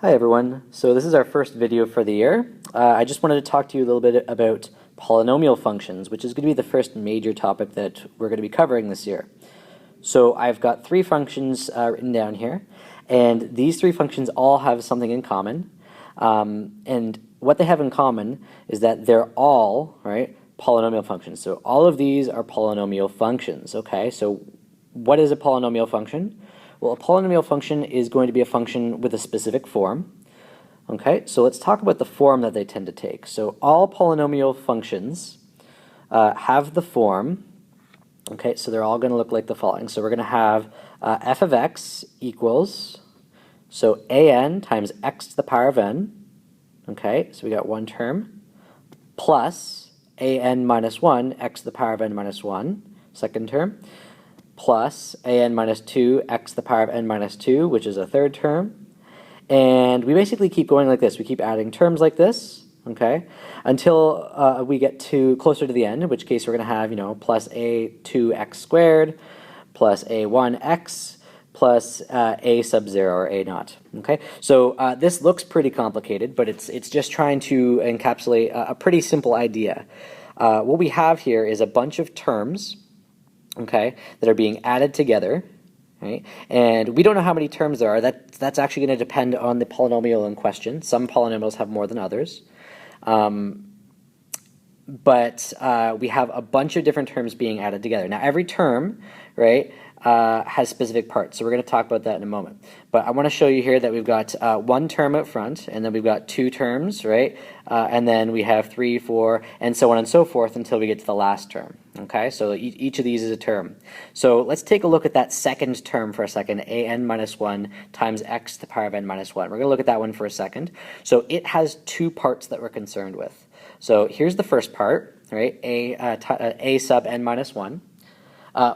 Hi everyone. So this is our first video for the year. I just wanted to talk to you a little bit about polynomial functions, which is going to be the first major topic that we're going to be covering this year. So I've got three functions written down here, and these three functions all have something in common. And what they have in common is that they're all, right, polynomial functions. So all of these are polynomial functions, okay? So what is a polynomial function? Well, a polynomial function is going to be a function with a specific form. Okay, so let's talk about the form that they tend to take. So all polynomial functions have the form, okay, so they're all going to look like the following. So we're going to have f of x equals, so an times x to the power of n, okay, so we got one term, plus an minus 1, x to the power of n minus 1, second term, plus an minus 2, x to the power of n minus 2, which is a third term. And we basically keep going like this. We keep adding terms like this, okay, until we get to closer to the end, in which case we're going to have, plus a2x squared, plus a1x, plus a sub 0, or a naught, okay? So this looks pretty complicated, but it's just trying to encapsulate a pretty simple idea. What we have here is a bunch of terms, okay, that are being added together, right? And we don't know how many terms there are. That's actually going to depend on the polynomial in question. Some polynomials have more than others. But we have a bunch of different terms being added together. Now, every term, right, has specific parts. So we're going to talk about that in a moment. But I want to show you here that we've got one term up front, and then we've got two terms, right? And then we have 3, 4, and so on and so forth until we get to the last term. Okay, so each of these is a term. So let's take a look at that second term for a second, an minus 1 times x to the power of n minus 1. We're going to look at that one for a second. So it has two parts that we're concerned with. So here's the first part, right, a sub n minus 1.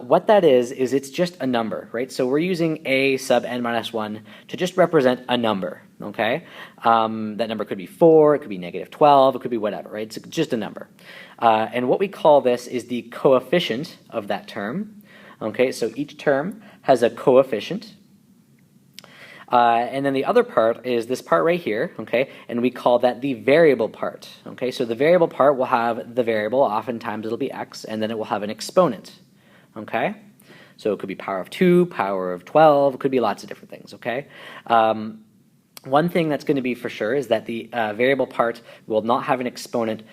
What that is it's just a number, right? So we're using a sub n minus 1 to just represent a number, okay? That number could be 4, it could be negative 12, it could be whatever, right? It's just a number. And what we call this is the coefficient of that term, okay? So each term has a coefficient. And then the other part is this part right here, okay? And we call that the variable part, okay? So the variable part will have the variable, oftentimes it'll be x, and then it will have an exponent. Okay, so it could be power of 2, power of 12, it could be lots of different things, okay? One thing that's going to be for sure is that the variable part will not have an exponent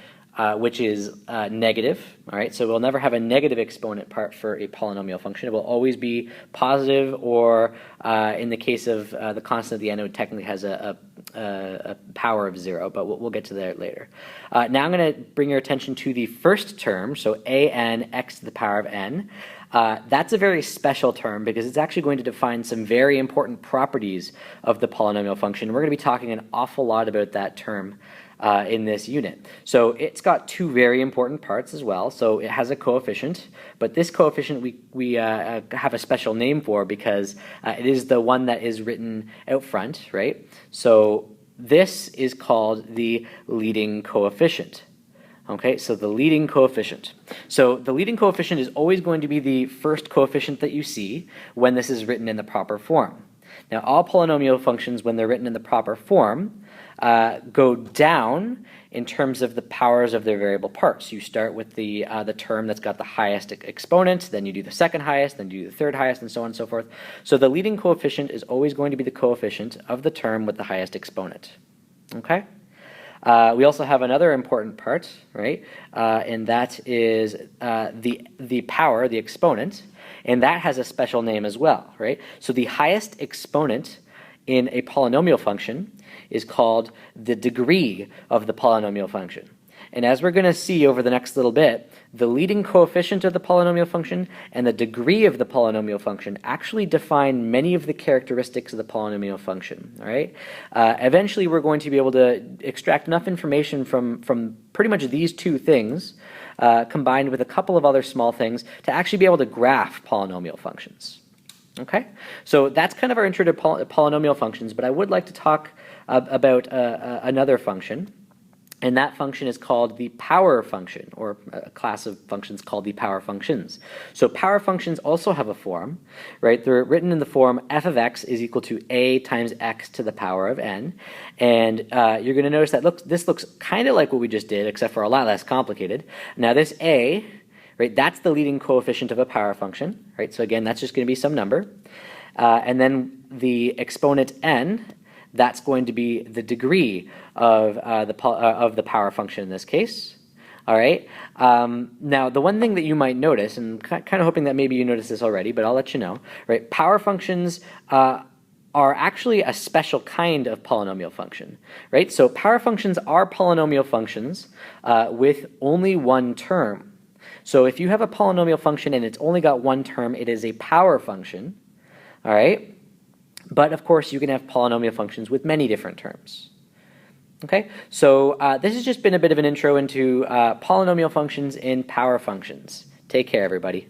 which is negative, all right? So we'll never have a negative exponent part for a polynomial function. It will always be positive, or in the case of the constant at the end, it technically has a power of 0, but we'll get to that later. Now I'm going to bring your attention to the first term, so an x to the power of n. That's a very special term because it's actually going to define some very important properties of the polynomial function. We're going to be talking an awful lot about that term in this unit. So it's got two very important parts as well. So it has a coefficient, but this coefficient we have a special name for because it is the one that is written out front, right? So this is called the leading coefficient. Okay, so the leading coefficient. So the leading coefficient is always going to be the first coefficient that you see when this is written in the proper form. Now, all polynomial functions, when they're written in the proper form, go down in terms of the powers of their variable parts. You start with the term that's got the highest exponent, then you do the second highest, then you do the third highest, and so on and so forth. So the leading coefficient is always going to be the coefficient of the term with the highest exponent. Okay? We also have another important part, right? And that is the power, the exponent, and that has a special name as well, right? So the highest exponent in a polynomial function is called the degree of the polynomial function. And as we're going to see over the next little bit, the leading coefficient of the polynomial function and the degree of the polynomial function actually define many of the characteristics of the polynomial function, all right? Eventually, we're going to be able to extract enough information from pretty much these two things, combined with a couple of other small things, to actually be able to graph polynomial functions. Okay, so that's kind of our intro to polynomial functions, but I would like to talk about another function. And that function is called the power function, or a class of functions called the power functions. So power functions also have a form, right? They're written in the form f of x is equal to a times x to the power of n. And you're going to notice that this looks kind of like what we just did, except for a lot less complicated. Now this a, right, that's the leading coefficient of a power function, right? So again, that's just going to be some number. And then the exponent n, that's going to be the degree of the power function in this case. All right. Now, the one thing that you might notice, and kind of hoping that maybe you noticed this already, but I'll let you know, right? Power functions are actually a special kind of polynomial function, right? So power functions are polynomial functions with only one term. So if you have a polynomial function and it's only got one term, it is a power function. All right. But of course, you can have polynomial functions with many different terms. Okay, so this has just been a bit of an intro into polynomial functions in power functions. Take care, everybody.